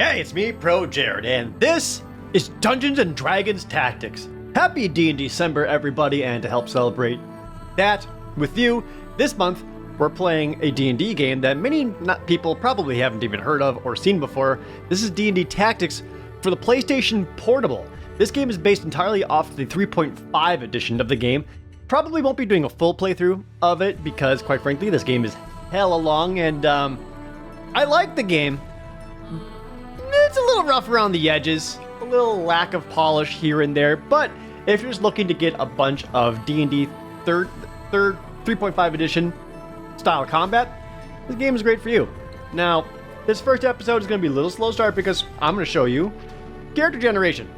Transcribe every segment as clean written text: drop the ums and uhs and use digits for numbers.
Hey, it's me, ProJared, and this is Dungeons & Dragons Tactics. Happy DnDecember, everybody, and to help celebrate that with you, this month we're playing a D&D game that many people probably haven't even heard of or seen before. This is D&D Tactics for the PlayStation Portable. This game is based entirely off the 3.5 edition of the game. Probably won't be doing a full playthrough of it because, quite frankly, this game is hella long, and I like the game. It's a little rough around the edges, a little lack of polish here and there, but if you're just looking to get a bunch of D&D 3.5 edition style combat, this game is great for you. Now, this first episode is going to be a little slow start because I'm going to show you character generation.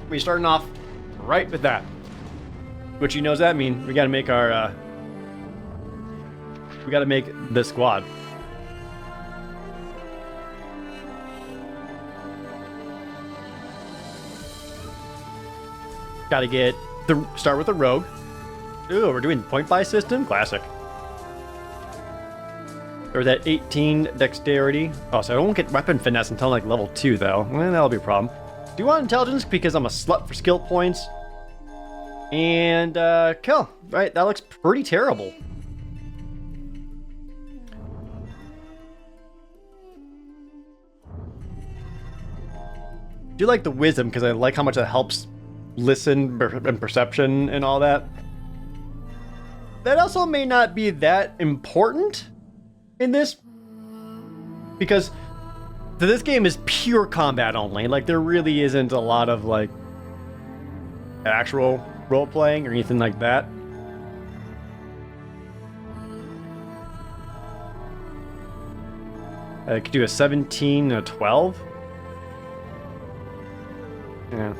We're starting off right with that. Which you knows that mean we got to make our we got to make the squad. Got to start with a rogue. Ooh, we're doing point buy system. Classic. Or that 18 dexterity. Oh, so I won't get weapon finesse until like level 2 though. Well, that'll be a problem. Do you want intelligence because I'm a slut for skill points? And kill. Right, that looks pretty terrible. Do like the wisdom because I like how much that helps listen and perception and all that. That also may not be that important in this because this game is pure combat only. Like there really isn't a lot of like actual role playing or anything like that. I could do a 17 and a 12. Yeah.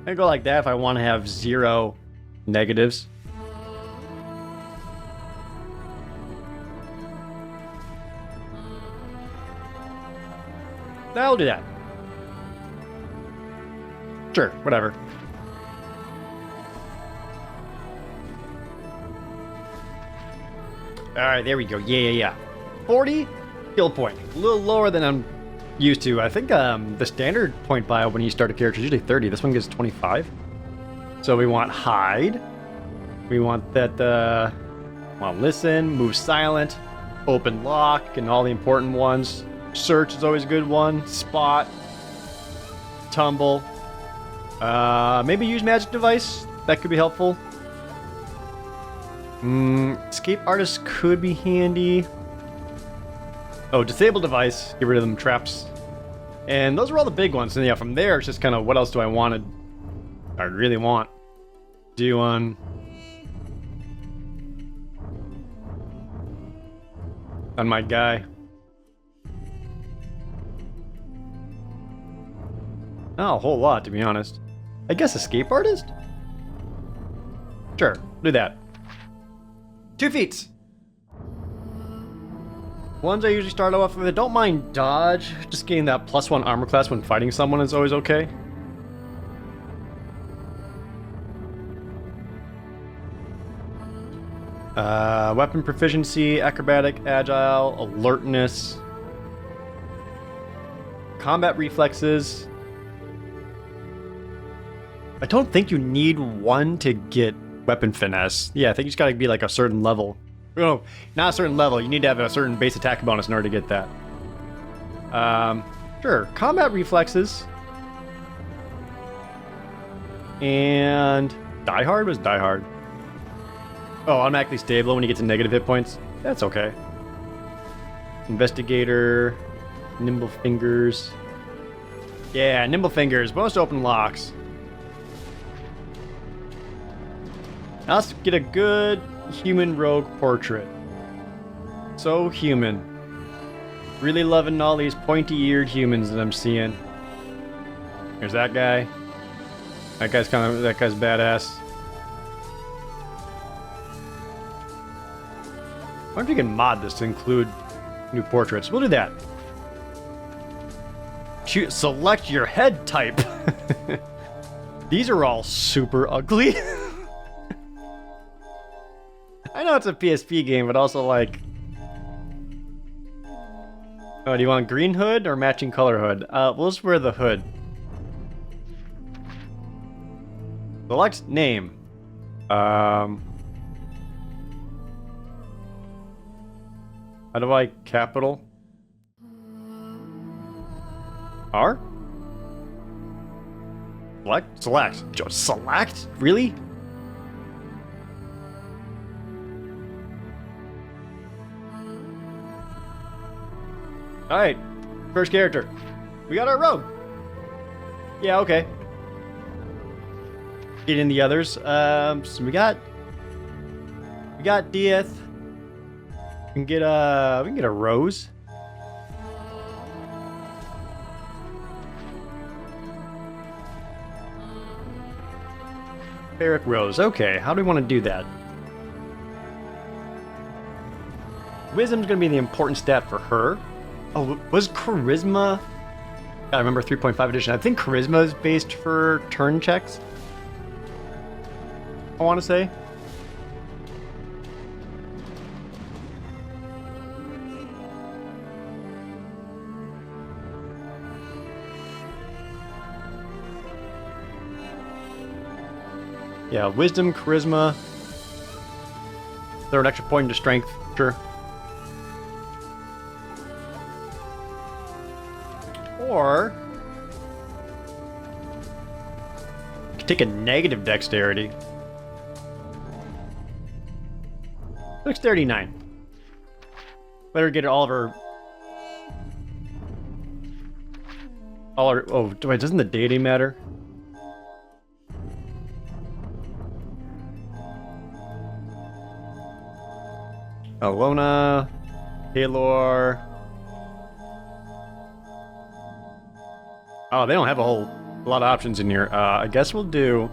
I go like that if I want to have 0 negatives. I'll do that. Sure, whatever. Alright, there we go. Yeah. 40 skill point. A little lower than I'm used to. I think the standard point buy when you start a character is usually 30. This one gives 25. So we want hide. We want that, want listen, move silent, open lock, and all the important ones. Search is always a good one. Spot. Tumble. Maybe use magic device. That could be helpful. Escape artist could be handy. Oh, disable device. Get rid of them traps. And those are all the big ones. And yeah, from there, it's just kind of what else do I want to... I really want. Do on my guy. Not a whole lot, to be honest. I guess escape artist? Sure, do that. 2 feats. Ones I usually start off with. I don't mind dodge. Just getting that +1 armor class when fighting someone is always okay. Weapon proficiency, acrobatic, agile, alertness, combat reflexes. I don't think you need 1 to get weapon finesse. Yeah, I think you just gotta be like a certain level. No, not a certain level. You need to have a certain base attack bonus in order to get that. Sure. Combat reflexes. And Die Hard was Die Hard. Oh, automatically stable when you get to negative hit points. That's okay. Investigator. Nimble Fingers. Yeah, Nimble Fingers. Most open locks. Now let's get a good human rogue portrait. So human. Really loving all these pointy-eared humans that I'm seeing. There's that guy. That guy's badass. I wonder if you can mod this to include new portraits. We'll do that. Select your head type. These are all super ugly. I know it's a PSP game, but also like... Oh, do you want green hood or matching color hood? We'll just wear the hood. Select name. How do I capital? R? Select? Select. Select? Really? Alright. First character. We got our rogue. Yeah, okay. Get in the others. So we got Dieth. We can get a Rose. Eric Rose. Okay, how do we want to do that? Wisdom's gonna be the important stat for her. Oh, was Charisma? I remember 3.5 edition. I think Charisma is based for turn checks. I want to say. Yeah, Wisdom, Charisma. Throw an extra point into Strength, sure. Or you could take a negative Dexterity. Dexterity 9. Let her get all of her. Oh, wait, doesn't the deity matter? Alona, Halor. Oh, they don't have a lot of options in here. I guess we'll do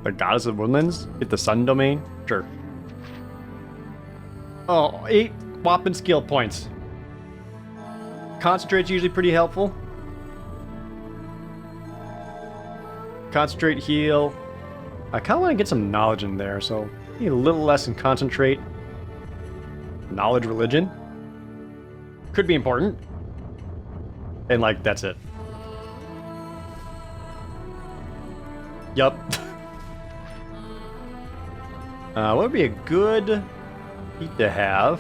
the Goddess of Woodlands. Get the Sun Domain. Sure. Oh, 8 whopping skill points. Concentrate's usually pretty helpful. Concentrate, heal. I kind of want to get some knowledge in there, so need a little less in concentrate. Knowledge, religion. Could be important. And like, that's it. Yup. What would be a good feat to have?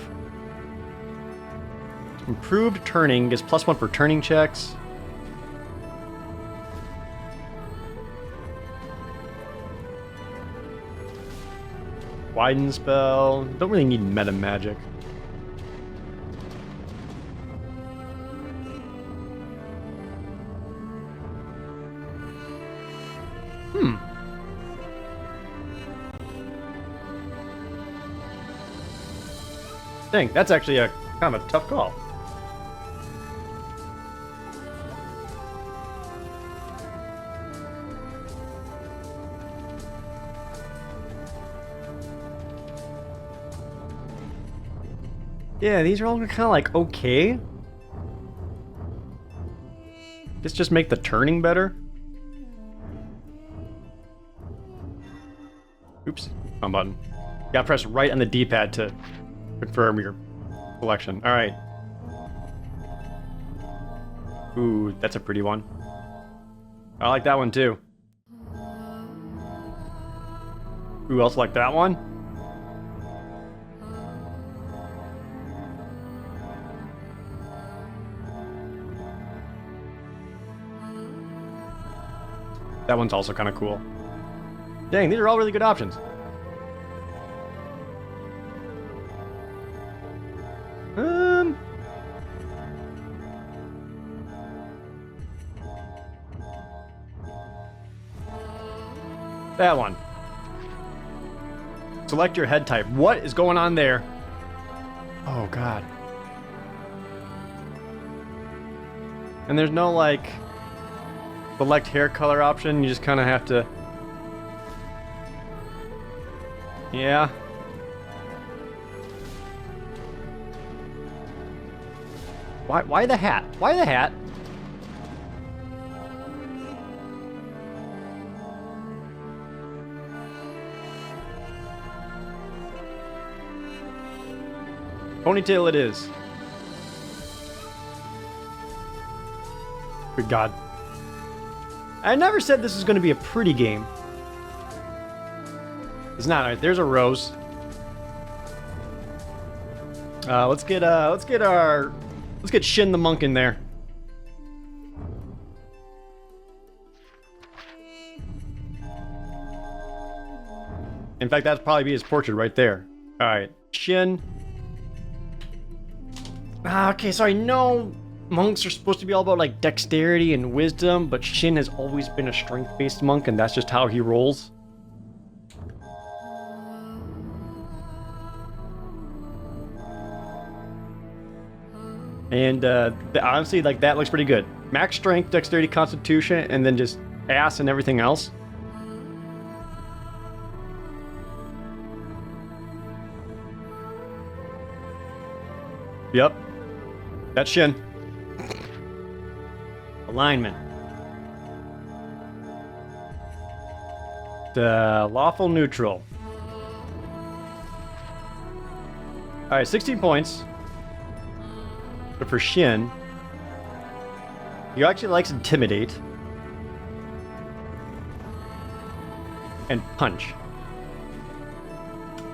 Improved turning gets +1 for turning checks. Widen spell. Don't really need meta magic. Dang, that's actually a kind of a tough call. Yeah, these are all kind of like okay. Let's just make the turning better. Oops, wrong button. You gotta press right on the D-pad to confirm your selection. All right. Ooh, that's a pretty one. I like that one too. Who else like that one? That one's also kind of cool. Dang, these are all really good options. That one. Select your head type. What is going on there? Oh, God. And there's no, like, select hair color option. You just kind of have to... Yeah. Why the hat? Why the hat? Ponytail it is. Good God. I never said this is going to be a pretty game. It's not. All right, there's a rose. Let's get Shin the monk in there. In fact, that'd probably be his portrait right there. All right, Shin. Okay, sorry. No, monks are supposed to be all about like dexterity and wisdom, but Shin has always been a strength-based monk, and that's just how he rolls. And honestly, like that looks pretty good. Max strength, dexterity, constitution, and then just ass and everything else. Yep. That's Shin. Alignment. Lawful neutral. Alright, 16 points. But for Shin, he actually likes Intimidate. And Punch.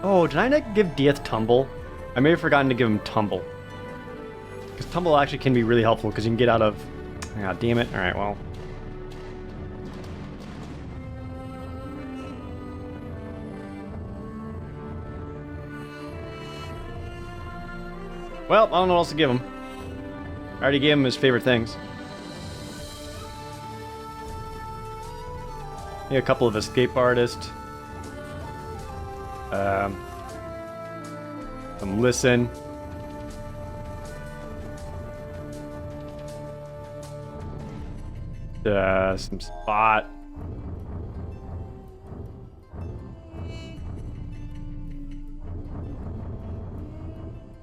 Oh, did I not give Dieth Tumble? I may have forgotten to give him Tumble. Because Tumble actually can be really helpful because you can get out of... God damn it. Alright, well. Well, I don't know what else to give him. I already gave him his favorite things. Yeah, a couple of Escape Artist. Some Listen. Some Spot.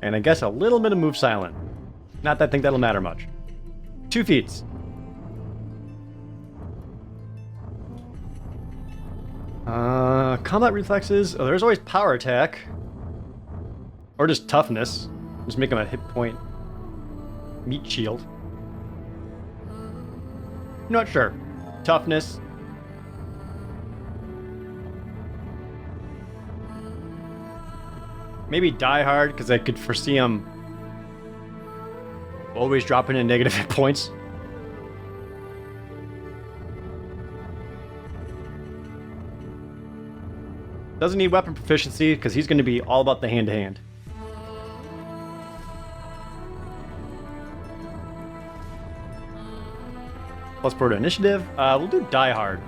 And I guess a little bit of Move Silent. Not that I think that'll matter much. 2 feats. Combat reflexes. Oh, there's always power attack. Or just toughness. Just make him a hit point. Meat shield. Not sure. Toughness. Maybe Die Hard, because I could foresee him always dropping in negative hit points. Doesn't need weapon proficiency, because he's going to be all about the hand-to-hand. Plus Proto Initiative. We'll do Die Hard.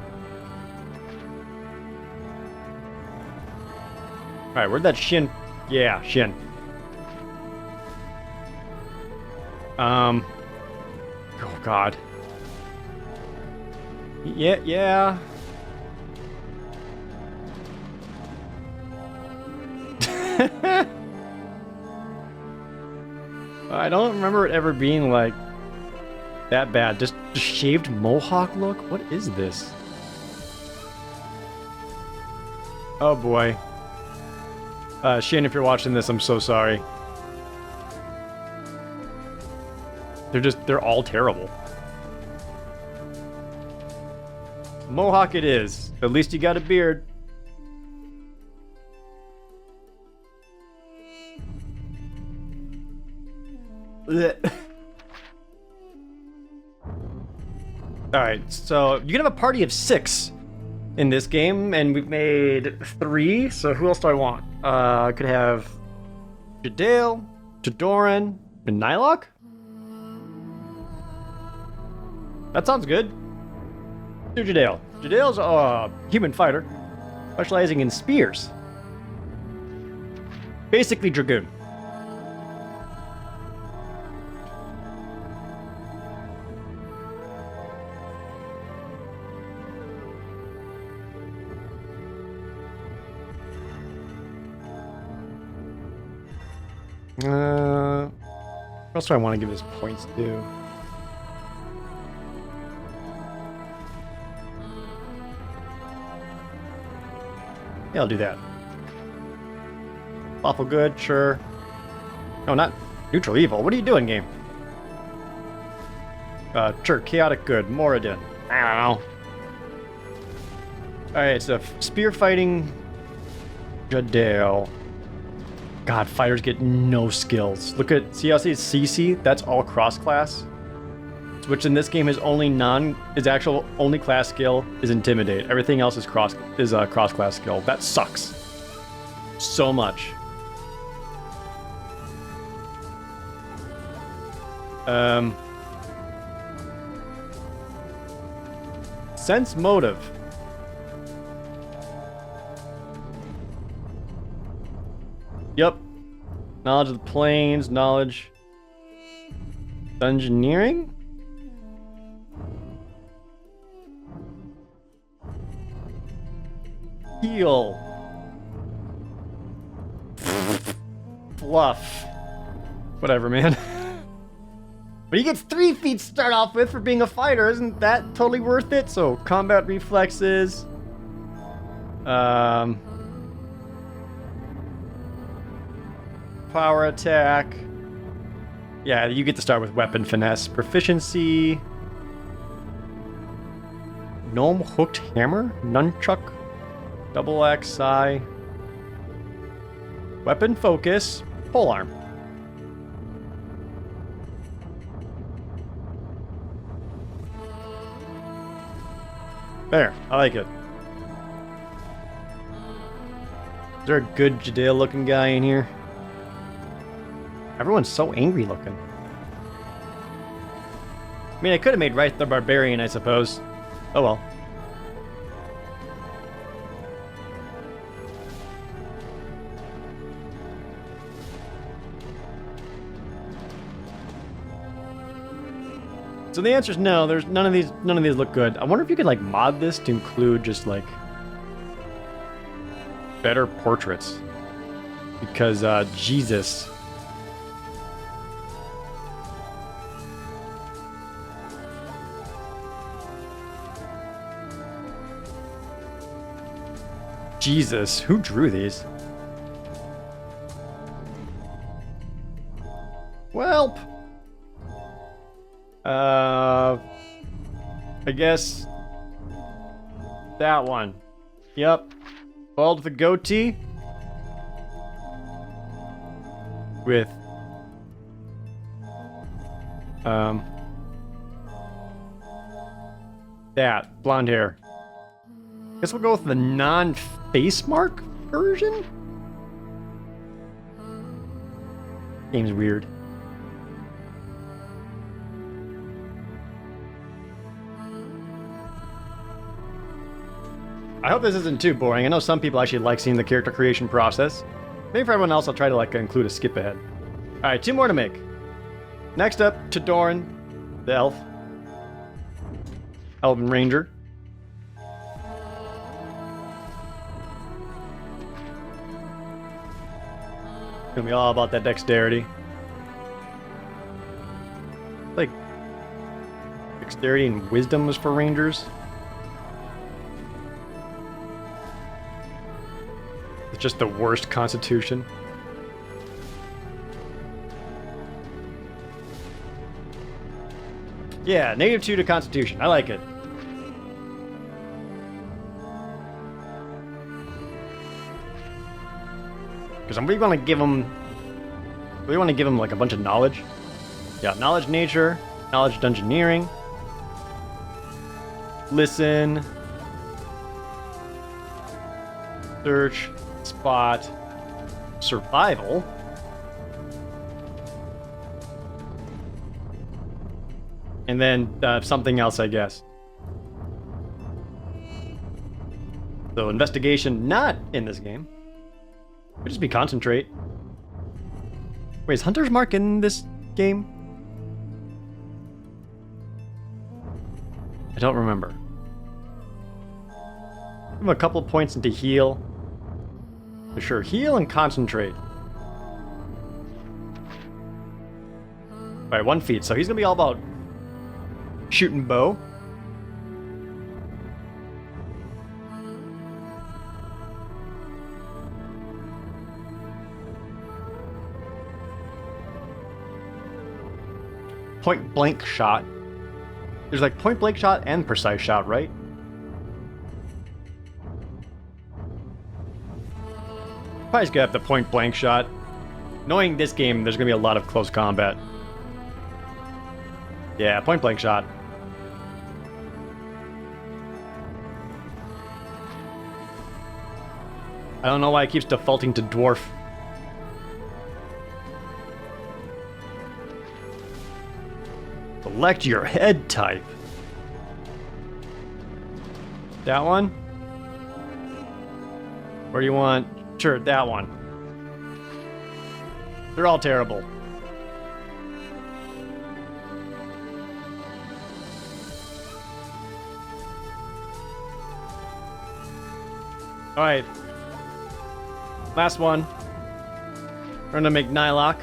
Alright, where'd that Shin... Yeah, Shin. Oh, God. Yeah. I don't remember it ever being, like, that bad. Just shaved mohawk look? What is this? Oh, boy. Shane, if you're watching this, I'm so sorry. They're all terrible. Mohawk it is. At least you got a beard. Alright, so you can have a party of 6 in this game, and we've made 3, so who else do I want? I could have Jadale, Jadoran, and Nylok? That sounds good. Do Jadale. Jadale's a human fighter, specializing in spears. Basically Dragoon. What else do I want to give his points to? Yeah, I'll do that. Lawful good, sure. No, not neutral evil. What are you doing, game? Sure, chaotic good. Moradin. I don't know. Alright, so spear fighting Jadale. God, fighters get no skills. Look at, see how it says CC? That's all cross-class. Which in this game is only actual only class skill is Intimidate. Everything else is cross-class skill. That sucks. So much. Sense motive. Yep. Knowledge of the planes, knowledge. Dungeoneering? Heal. Fluff. Whatever, man. But he gets 3 feet to start off with for being a fighter. Isn't that totally worth it? So, combat reflexes. Power attack. Yeah, you get to start with weapon finesse. Proficiency. Gnome hooked hammer. Nunchuck. Double XI. Weapon focus. Polearm. There, I like it. Is there a good Jadale looking guy in here? Everyone's so angry looking. I mean, I could have made Wraith the Barbarian, I suppose. Oh well. So the answer is no. There's none of these look good. I wonder if you could like mod this to include just like better portraits. Because Jesus. Jesus, who drew these? Welp. I guess that one. Yep. Bald with a goatee. With that blonde hair. Guess we'll go with the non-face mark version. Game's weird. I hope this isn't too boring. I know some people actually like seeing the character creation process. Maybe for everyone else, I'll try to like include a skip ahead. Alright, 2 more to make. Next up, Todoran, the elf. Elven Ranger. Gonna be all about that dexterity. Like, dexterity and wisdom was for rangers. It's just the worst constitution. Yeah, -2 to constitution. I like it. Because we want to give them... We want to give them like a bunch of knowledge. Yeah, knowledge nature, knowledge dungeoneering. Listen. Search. Spot. Survival. And then something else, I guess. So investigation not in this game. Could just be concentrate. Wait, is Hunter's Mark in this game? I don't remember. Give him a couple points into heal. For sure, heal and concentrate. Alright, 1 feat. So he's gonna be all about shooting bow. point blank shot. There's like point blank shot and precise shot, right? Probably just gonna have the point blank shot. Knowing this game, there's gonna be a lot of close combat. Yeah, point blank shot. I don't know why it keeps defaulting to dwarf. Select your head type. That one? Or do you want... Sure, that one. They're all terrible. Alright. Last one. We're gonna make Nylock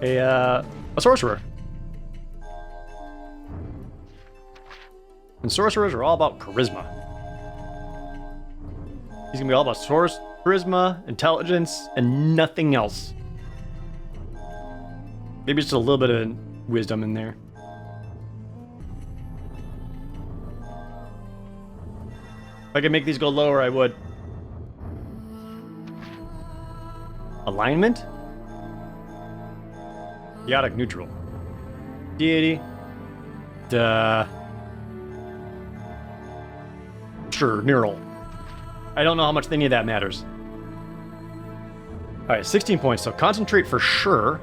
a sorcerer. And sorcerers are all about charisma. He's gonna be all about charisma, intelligence, and nothing else. Maybe just a little bit of wisdom in there. If I could make these go lower, I would. Alignment? Chaotic neutral. Deity. Duh. Sure, neural. I don't know how much any of that matters. Alright, 16 points. So concentrate for sure.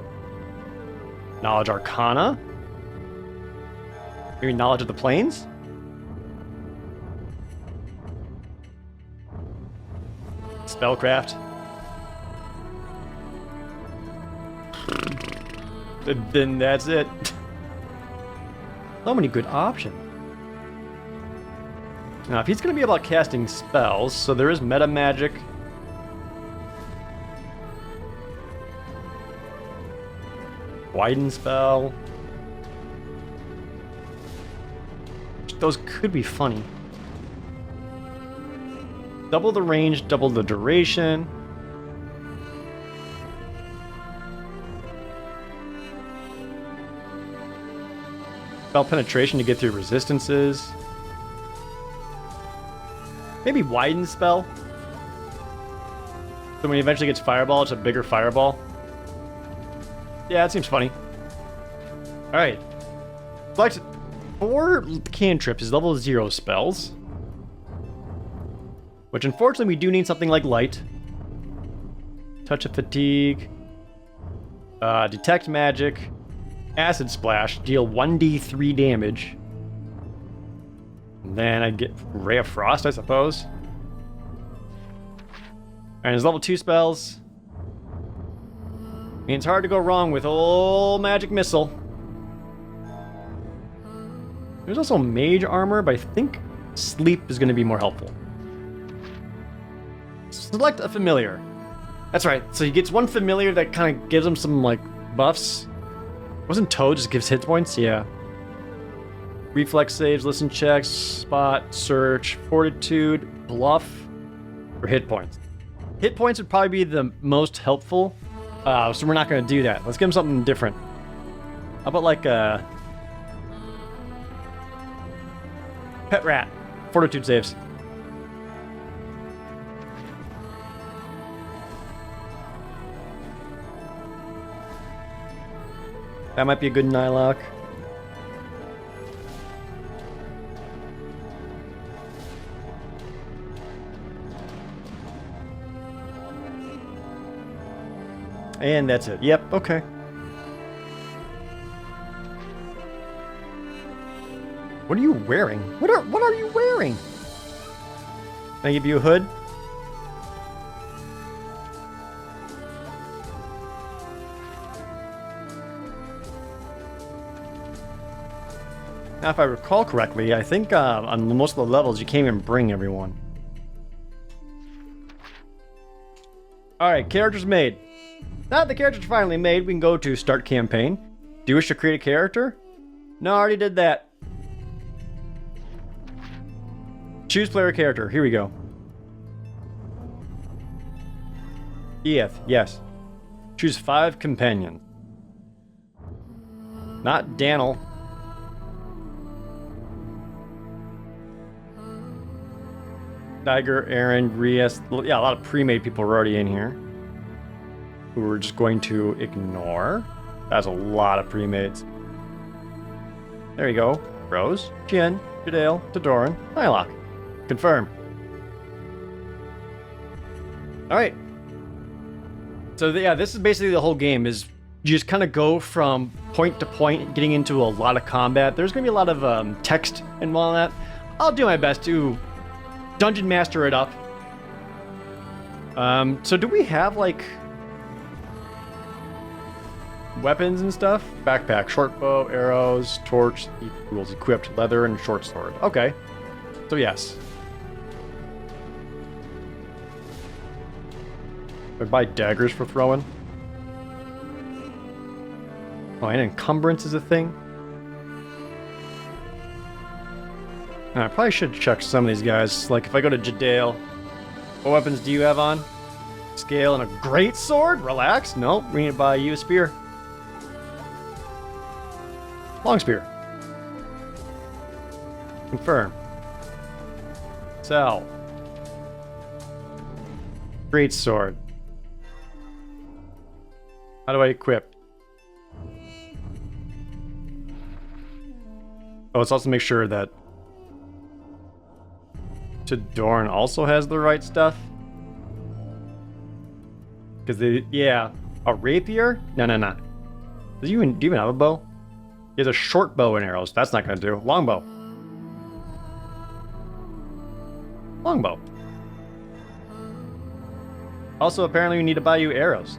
Knowledge Arcana. Maybe knowledge of the planes? Spellcraft. Then that's it. So many good options. Now, if he's going to be about casting spells, so there is meta magic. Widen spell. Those could be funny. Double the range, double the duration. Spell penetration to get through resistances. Maybe widen spell. So when he eventually gets fireball, it's a bigger fireball. Yeah, that seems funny. Alright. Select 4 cantrips is level 0 spells. Which unfortunately we do need something like light. Touch of fatigue. Detect magic. Acid splash. Deal 1d3 damage. And then I get Ray of Frost, I suppose. And his level 2 spells. I mean, it's hard to go wrong with old magic missile. There's also mage armor, but I think sleep is going to be more helpful. Select a familiar. That's right. So he gets one familiar that kind of gives him some like buffs. Wasn't Toad just gives hit points? Yeah. Reflex saves, listen checks, spot, search, fortitude, bluff, or hit points. Hit points would probably be the most helpful. So we're not going to do that. Let's give him something different. How about like a pet rat? Fortitude saves. That might be a good Nylock. And that's it. Yep, okay. What are you wearing? What are you wearing? Can I give you a hood? Now, if I recall correctly, I think on most of the levels you can't even bring everyone. Alright, characters made. Now that the characters are finally made, we can go to Start Campaign. Do you wish to create a character? No, I already did that. Choose player character. Here we go. Yes. Choose 5 companions. Not Daniel. Tiger, Aaron, Rias. Yeah, a lot of pre-made people are already in here. Who we're just going to ignore. That's a lot of pre-mades. There you go. Rose, Jin, Jadale, Dodoran, Nylock. Confirm. Alright. So yeah, this is basically the whole game, is you just kind of go from point to point, getting into a lot of combat. There's going to be a lot of text and all that. I'll do my best to dungeon master it up. So do we have, like, weapons and stuff? Backpack, short bow, arrows, torch, tools equipped, leather, and short sword. Okay. So yes. I buy daggers for throwing. Oh, and encumbrance is a thing. I probably should check some of these guys. Like, if I go to Jadale, what weapons do you have on? Scale and a great sword? Relax. Nope, we need to buy you a spear. Long spear. Confirm. Sell. Great sword. How do I equip? Oh, let's also make sure that Dodoran also has the right stuff. Because they, yeah, a rapier? No. Do you even have a bow? He has a short bow and arrows. That's not gonna do. Longbow. Longbow. Also, apparently we need to buy you arrows.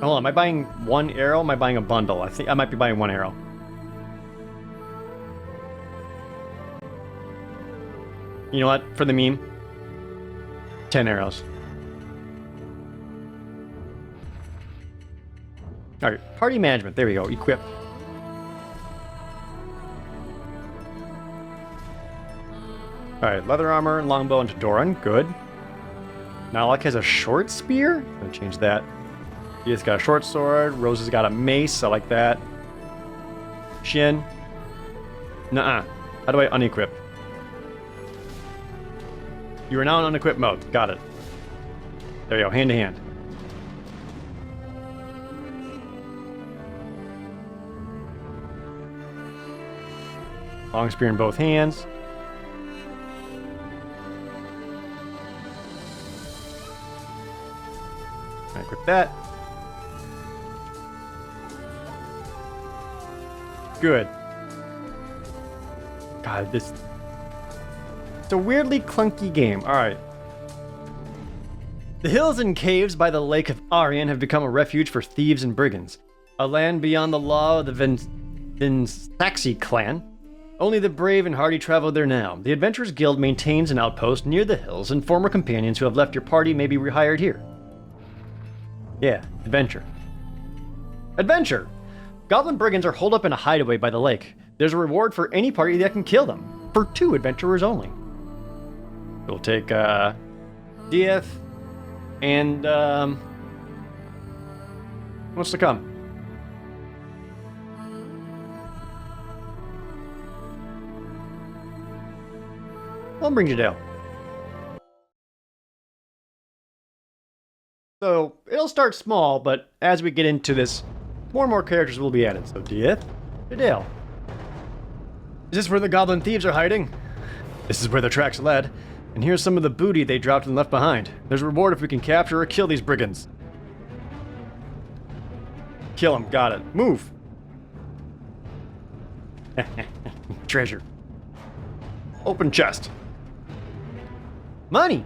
Hold on, am I buying one arrow? Am I buying a bundle? I think I might be buying one arrow. You know what? For the meme, 10 arrows. Alright, party management. There we go. Equip. Alright, leather armor, longbow, and Dodoran. Good. Nalak has a short spear. I'm gonna change that. He's got a short sword. Rose has got a mace. I like that. Shin. Nuh-uh. How do I unequip? You are now in unequipped mode. Got it. There you go. Hand to hand. Long spear in both hands. Equip that. Good. God, this... It's a weirdly clunky game. Alright. The hills and caves by the lake of Aryan have become a refuge for thieves and brigands. A land beyond the law of the Vinsaxi clan. Only the brave and hardy travel there now. The Adventurers Guild maintains an outpost near the hills, and former companions who have left your party may be rehired here. Yeah, adventure. Adventure! Goblin brigands are holed up in a hideaway by the lake. There's a reward for any party that can kill them. For 2 adventurers only. We'll take, Dieth and, what's to come? I'll bring you down. So, it'll start small, but as we get into this, more and more characters will be added. So, Dieth, Jadale. Is this where the goblin thieves are hiding? This is where the tracks led. And here's some of the booty they dropped and left behind. There's a reward if we can capture or kill these brigands. Kill them, got it. Move! Treasure. Open chest. Money!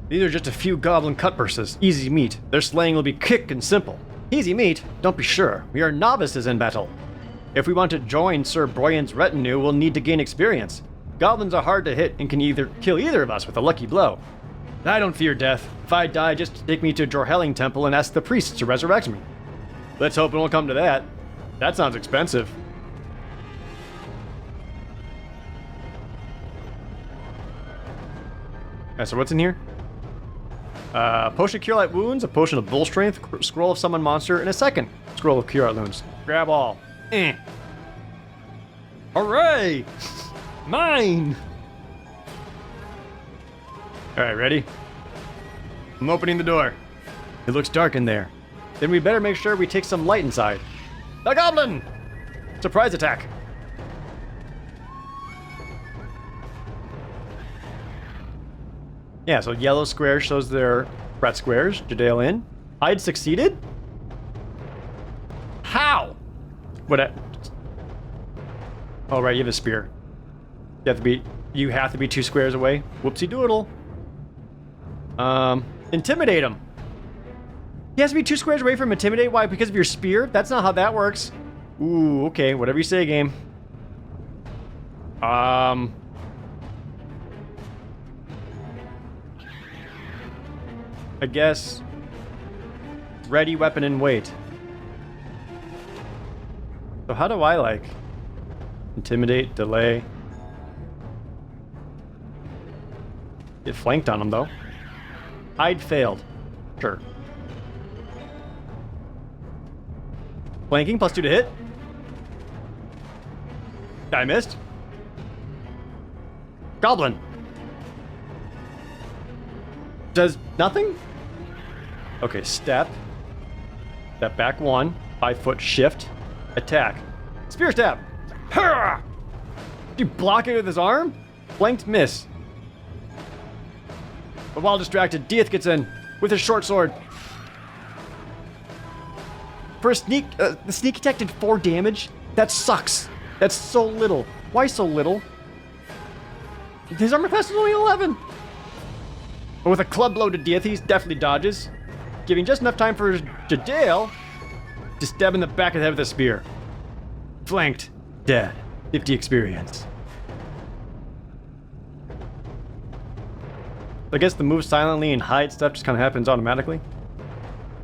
These are just a few goblin cutpurses. Easy meat. Their slaying will be quick and simple. Easy meat? Don't be sure. We are novices in battle. If we want to join Sir Broyan's retinue, we'll need to gain experience. Goblins are hard to hit and can either kill either of us with a lucky blow. I don't fear death. If I die, just take me to Jorhelling Temple and ask the priests to resurrect me. Let's hope it won't come to that. That sounds expensive. Alright, so what's in here? Potion of Cure Light Wounds, a potion of Bull Strength, scroll of Summon Monster, and a second scroll of Cure Light Wounds. Grab all. Hooray! Mine! Alright, ready? I'm opening the door. It looks dark in there. Then we better make sure we take some light inside. The Goblin! Surprise attack! Yeah, so yellow square shows their threat squares. Jadale in. Hide succeeded? How? What? Oh, right, you have a spear. You have to be 2 squares away. Whoopsie doodle. Intimidate him. He has to be 2 squares away from intimidate. Why? Because of your spear? That's not how that works. Ooh, okay, whatever you say, game. I guess ready weapon and wait. So how do I like intimidate, delay? Get flanked on him though. Hide failed. Sure. Flanking +2 to hit. I missed. Goblin. Does nothing? Okay, step. Step back 1. 5-foot shift. Attack. Spear stab. Hurrah! You block it with his arm? Flanked miss. But while distracted, Dieth gets in with his short sword. For a sneak, the sneak attack did 4 damage? That sucks. That's so little. Why so little? His armor class is only 11. But with a club blow to Dieth, he definitely dodges, giving just enough time for Jadale to stab in the back of the head with a spear. Flanked. Dead. 50 experience. I guess the move silently and hide stuff just kind of happens automatically.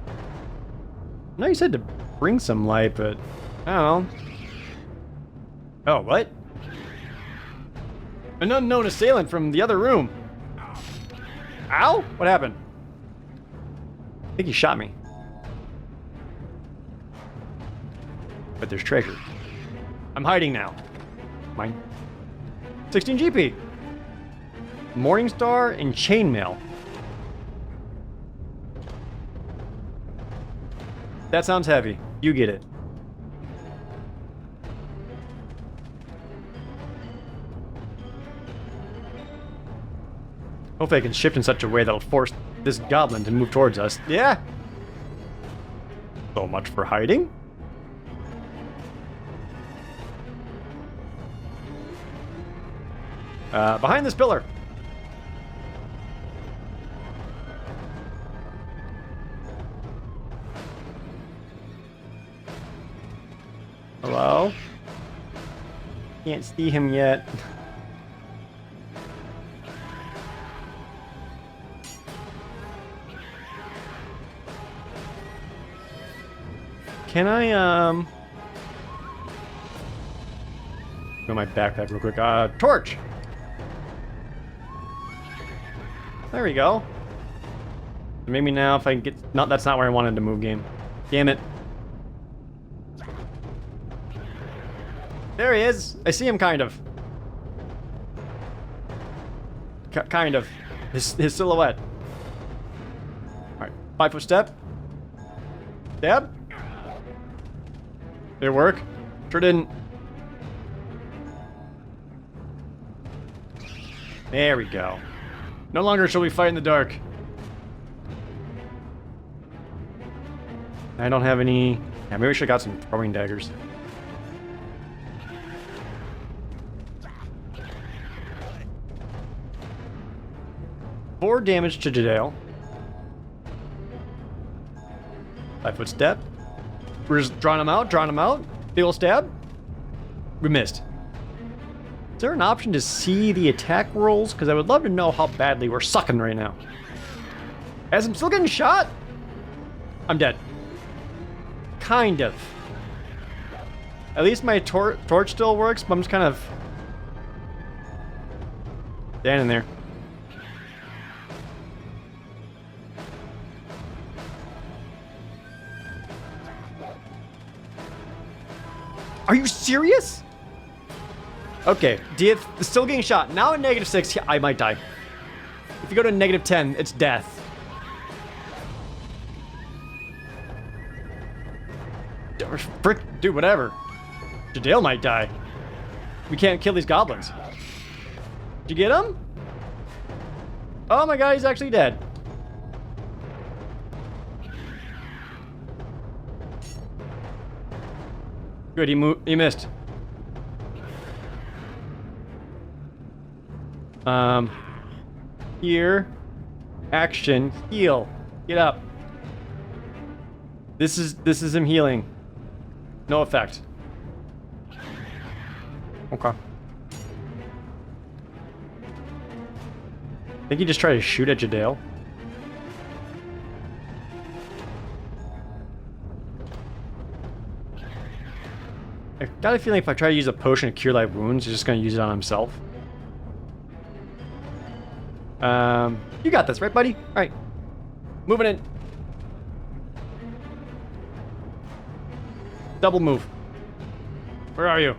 I know you said to bring some light, but I don't know. Oh, what? An unknown assailant from the other room. Ow? What happened? I think he shot me. But there's treasure. I'm hiding now. Mine. 16 GP. Morningstar and Chainmail. That sounds heavy. You get it. Hopefully I can shift in such a way that'll force this goblin to move towards us. Yeah! So much for hiding. Behind this pillar. Hello? Can't see him yet. Can I, go my backpack real quick. Torch! There we go. Maybe now if I can get... No, that's not where I wanted to move, game. Damn it. There he is! I see him, kind of. Kind of. His silhouette. Alright. 5-foot step. Stab. Did it work? Sure didn't. There we go. No longer shall we fight in the dark. I don't have any... Yeah, maybe I should have got some throwing daggers. Four damage to Jadale. 5-foot step. We're just drawing him out. Big ol' stab. We missed. Is there an option to see the attack rolls? Because I would love to know how badly we're sucking right now. As I'm still getting shot? I'm dead. Kind of. At least my torch still works, but I'm just kind of standing there. Are you serious? Okay, still getting shot. Now at -6, I might die. If you go to -10, it's death. Frick, dude, whatever. Jadale might die. We can't kill these goblins. Did you get him? Oh my god, he's actually dead. Good, he missed. Here. Action. Heal. Get up. This is him healing. No effect. Okay. I think he just tried to shoot at Jadale. I got a feeling if I try to use a potion to cure live wounds, he's just gonna use it on himself. You got this, right, buddy? All right. Moving in. Double move. Where are you?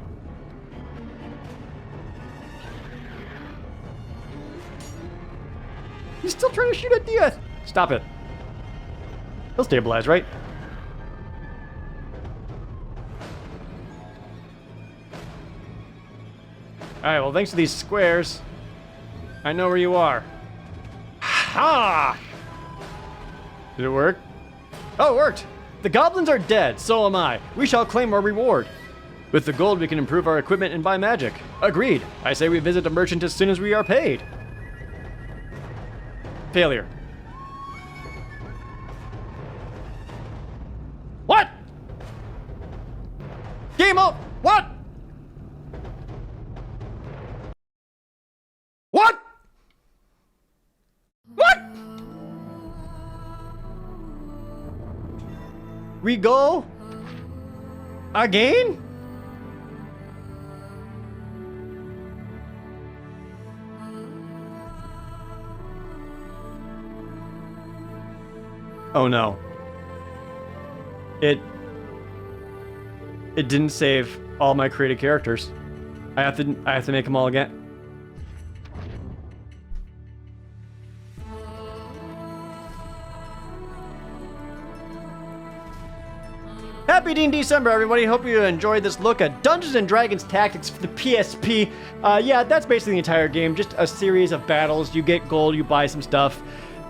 He's still trying to shoot at Diaz. Stop it. He'll stabilize, right? Alright, well, thanks to these squares, I know where you are. Ha! Did it work? Oh, it worked! The goblins are dead, so am I. We shall claim our reward. With the gold, we can improve our equipment and buy magic. Agreed. I say we visit the merchant as soon as we are paid. Failure. What? Game up! What? What? What? We go again? Oh no. It didn't save all my created characters. I have to make them all again. Happy DnDecember, everybody. Hope you enjoyed this look at Dungeons & Dragons Tactics for the PSP. Yeah, that's basically the entire game. Just a series of battles. You get gold, you buy some stuff.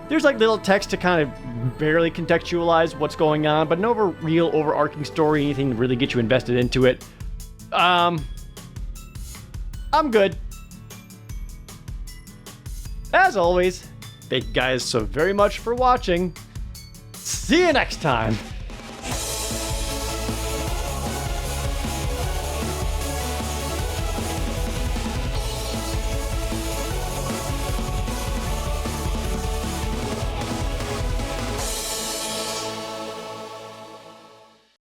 There's like little text to kind of barely contextualize what's going on, but no real overarching story, anything to really get you invested into it. I'm good. As always, thank you guys so very much for watching. See you next time.